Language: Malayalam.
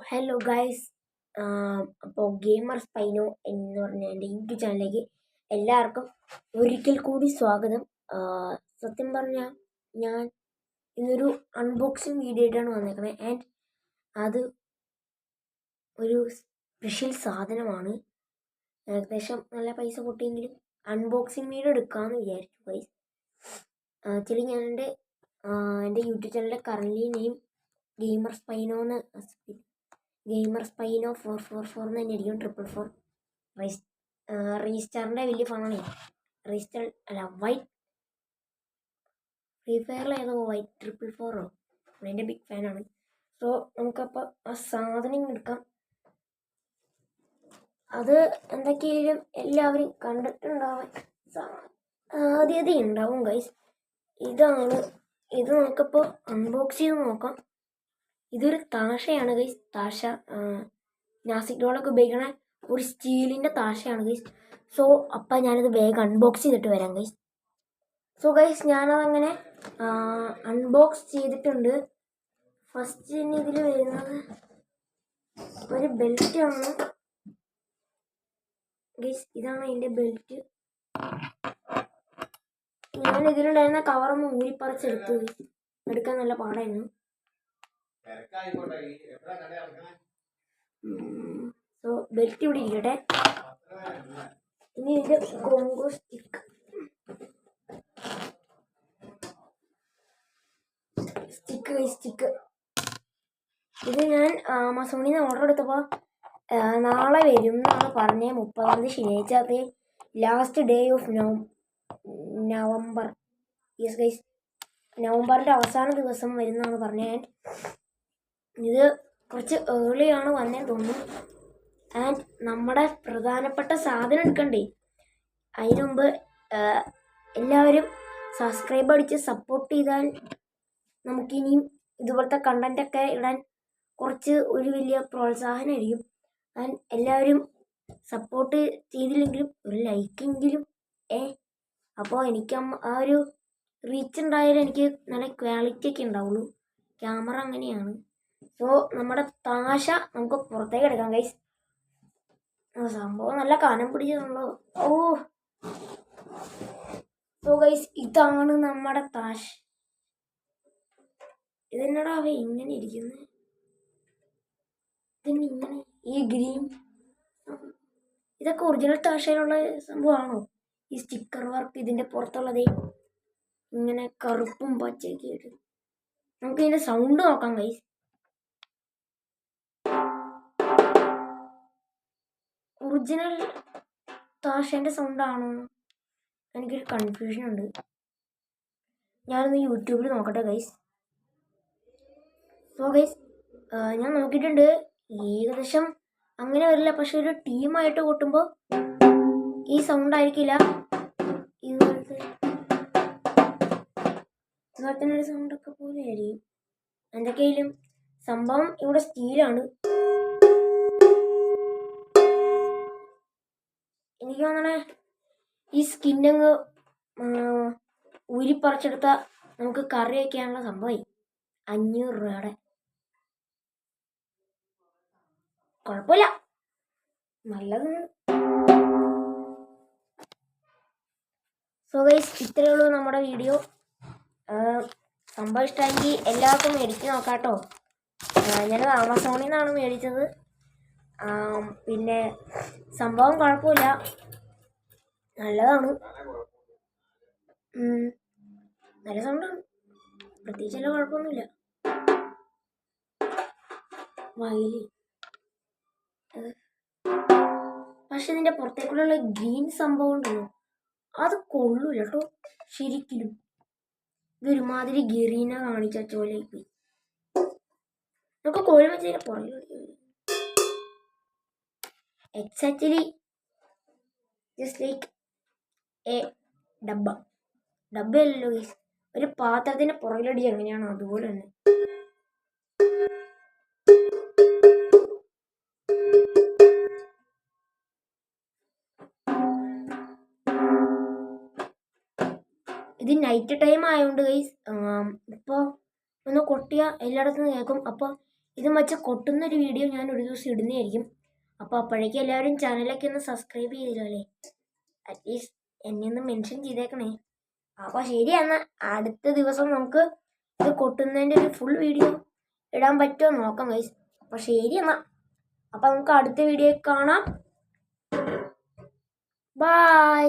Hello guys. അപ്പോൾ ഗെയിമർ സ്പൈനോ എന്ന് പറഞ്ഞ എൻ്റെ യൂട്യൂബ് ചാനലിലേക്ക് എല്ലാവർക്കും ഒരിക്കൽ കൂടി സ്വാഗതം. സത്യം പറഞ്ഞാൽ ഞാൻ ഇന്നൊരു അൺബോക്സിങ് വീഡിയോ ആയിട്ടാണ് വന്നേക്കണേ. ആൻഡ് അത് ഒരു സ്പെഷ്യൽ സാധനമാണ്. ഏകദേശം നല്ല പൈസ പൊട്ടിയെങ്കിലും അൺബോക്സിങ് വീഡിയോ എടുക്കാമെന്ന് വിചാരിച്ചു ഗൈസ്. ആക്ച്വലി ഞാൻ എൻ്റെ യൂട്യൂബ് ചാനലിൻ്റെ കറൻലി നെയിം ഗെയിമർ സ്പൈനോ 444 എന്ന് തന്നെ ആയിരിക്കും. 444 റീസ്റ്റാറിൻ്റെ വലിയ ഫാണാണ്. റീസ്റ്റാർ അല്ല, വൈറ്റ് ഫ്രീ ഫയറിൽ ഏതോ വൈറ്റ് 444 അതിൻ്റെ ബിഗ് ഫാനാണ്. സോ നമുക്കപ്പോൾ ആ സാധനം എടുക്കാം. അത് എന്തൊക്കെയായാലും എല്ലാവരും കണ്ടിട്ടുണ്ടാവാൻ ആദ്യത ഉണ്ടാവും ഗൈസ്. ഇത് നമുക്കപ്പോൾ അൺബോക്സ് ചെയ്ത് നോക്കാം. ഇതൊരു താശയാണ് ഗൈസ്. താശ നാസിക് ഡോളൊക്കെ ഉപയോഗിക്കണ ഒരു സ്റ്റീലിൻ്റെ താശയാണ് ഗൈസ്. സോ അപ്പം ഞാനിത് വേഗം അൺബോക്സ് ചെയ്തിട്ട് വരാം ഗൈസ്. സോ ഗൈസ്, ഞാനതങ്ങനെ അൺബോക്സ് ചെയ്തിട്ടുണ്ട്. ഫസ്റ്റ് തന്നെ ഇതിൽ വരുന്നത് ഒരു ബെൽറ്റ് ആണ് ഗൈസ്. ഇതാണ് അതിൻ്റെ ബെൽറ്റ്. ഞാൻ ഇതിലുണ്ടായിരുന്ന കവറൊന്ന് ഊരിപ്പറിച്ചെടുത്തു. എടുക്കാൻ നല്ല പാടായിരുന്നു. സോ ബെൽറ്റ് ഇവിടെ ഇരിക്കട്ടെ. ഇനി ഇത് കോംബോ സ്റ്റിക്ക്. ഇത് ഞാൻ ആമസോണിൽ നിന്ന് ഓർഡർ എടുത്തപ്പോൾ നാളെ വരും എന്നാണ് പറഞ്ഞത്. 30-ാം തീയതി ശനിയാഴ്ച, last day of November. Yes guys, നവംബറിൻ്റെ അവസാന ദിവസം വരുന്നതാണ് പറഞ്ഞത്. ഇത് കുറച്ച് ഏർലിയാണ് വന്നതെന്ന് തോന്നുന്നു. ആൻഡ് നമ്മുടെ പ്രധാനപ്പെട്ട സാധനം എടുക്കണ്ടേ. അതിനു മുമ്പ് എല്ലാവരും സബ്സ്ക്രൈബ് അടിച്ച് സപ്പോർട്ട് ചെയ്താൽ നമുക്കിനിയും ഇതുപോലത്തെ കണ്ടൻറ്റൊക്കെ ഇടാൻ കുറച്ച് ഒരു വലിയ പ്രോത്സാഹനമായിരിക്കും. ആൻഡ് എല്ലാവരും സപ്പോർട്ട് ചെയ്തില്ലെങ്കിലും ഒരു ലൈക്കെങ്കിലും അപ്പോൾ എനിക്ക് ആ ഒരു റീച്ച് ഉണ്ടായാലും എനിക്ക് നല്ല ക്വാളിറ്റി ഒക്കെ ഉണ്ടാവുള്ളൂ. ക്യാമറ അങ്ങനെയാണ്. സോ നമ്മുടെ താശ നമുക്ക് പുറത്തേക്ക് എടുക്കാം ഗൈസ്. സംഭവം നല്ല കനം പിടിച്ചതാണല്ലോ. സോ ഗൈസ്, ഇതാണ് നമ്മുടെ താശ. ഇതെന്നടാ ഇങ്ങനെ ഇരിക്കുന്നത്. ഇങ്ങനെ ഈ ഗ്രീൻ ഇതൊക്കെ ഒറിജിനൽ താശയിലുള്ള സംഭവമാണോ? ഈ സ്റ്റിക്കർ വർക്ക് ഇതിൻ്റെ പുറത്തുള്ളത് ഇങ്ങനെ കറുപ്പും പച്ചയൊക്കെ ആയിട്ട്. നമുക്ക് ഇതിൻ്റെ സൗണ്ട് നോക്കാം ഗൈസ്. ഒറിജിനൽ താശേൻ്റെ സൗണ്ടാണോ? എനിക്കൊരു കൺഫ്യൂഷൻ ഉണ്ട്. ഞാനൊന്ന് യൂട്യൂബിൽ നോക്കട്ടെ ഗൈസ്. സോ ഗൈസ്, ഞാൻ നോക്കിയിട്ടുണ്ട്. ഏകദേശം അങ്ങനെ വരില്ല, പക്ഷെ ഒരു ടീമായിട്ട് കൂട്ടുമ്പോൾ ഈ സൗണ്ട് ആയിരിക്കില്ല. ഇതുപോലത്തെ ഒരു സൗണ്ടൊക്കെ പോലെ ആയിരിക്കും. എന്തൊക്കെയായാലും സംഭവം ഇവിടെ സ്റ്റീലാണ്. എനിക്ക് തോന്നണേ ഈ സ്കിന്നങ്ങ് ഊരിപ്പറിച്ചെടുത്ത നമുക്ക് കറി വയ്ക്കാനുള്ള സംഭവമായി. 500 രൂപയുടെ. കുഴപ്പമില്ല, നല്ലത്. സോ ഗൈസ്, ഇത്രയേ ഉള്ളൂ നമ്മുടെ വീഡിയോ. സംഭവം ഇഷ്ടമെങ്കിൽ എല്ലാവർക്കും മേടിച്ച് നോക്കാട്ടോ. ഞാനത് ആമസോണിൽ നിന്നാണ് മേടിച്ചത്. പിന്നെ സംഭവം കുഴപ്പമില്ല, നല്ലതാണ്. നല്ല സൗണ്ടാണ്, പ്രത്യേകിച്ച് നല്ല കുഴപ്പമൊന്നുമില്ല. വയല് പക്ഷെ ഇതിൻ്റെ പുറത്തേക്കുള്ള ഗ്രീൻ സംഭവം ഉണ്ടല്ലോ, അത് കൊള്ളൂല കേട്ടോ ശരിക്കും. ഇതൊരുമാതിരി ഗെറീന കാണിച്ച ചോലായി പോയി. നമുക്ക് കോഴി വെച്ചതിൻ്റെ പുറകിൽ എക്സാക്ച്വലി ജസ്റ്റ് ലൈക്ക് എ ഡബ്ബയല്ലല്ലോ ഗൈസ്, ഒരു പാത്രത്തിൻ്റെ പുറകിലടി എങ്ങനെയാണോ അതുപോലെ തന്നെ. ഇത് നൈറ്റ് ടൈം ആയതുകൊണ്ട് ഗൈസ് ഇപ്പോൾ ഒന്ന് കൊട്ടിയാൽ എല്ലായിടത്തും കേൾക്കും. അപ്പോൾ ഇതും വെച്ച് കൊട്ടുന്നൊരു വീഡിയോ ഞാൻ ഒരു ദിവസം ഇടുന്നതായിരിക്കും. അപ്പോൾ അപ്പോഴേക്കും എല്ലാവരും ചാനലൊക്കെ ഒന്ന് സബ്സ്ക്രൈബ് ചെയ്തില്ലോ അല്ലേ? അറ്റ്ലീസ്റ്റ് എന്നെ ഒന്ന് മെൻഷൻ ചെയ്തേക്കണേ. അപ്പോൾ ശരി, എന്നാൽ അടുത്ത ദിവസം നമുക്ക് ഇത് കൊട്ടുന്നതിൻ്റെ ഒരു ഫുൾ വീഡിയോ ഇടാൻ പറ്റുമോ നോക്കാം ഗൈസ്. അപ്പോൾ ശരി എന്നാൽ. അപ്പോൾ നമുക്ക് അടുത്ത വീഡിയോ കാണാം. ബൈ.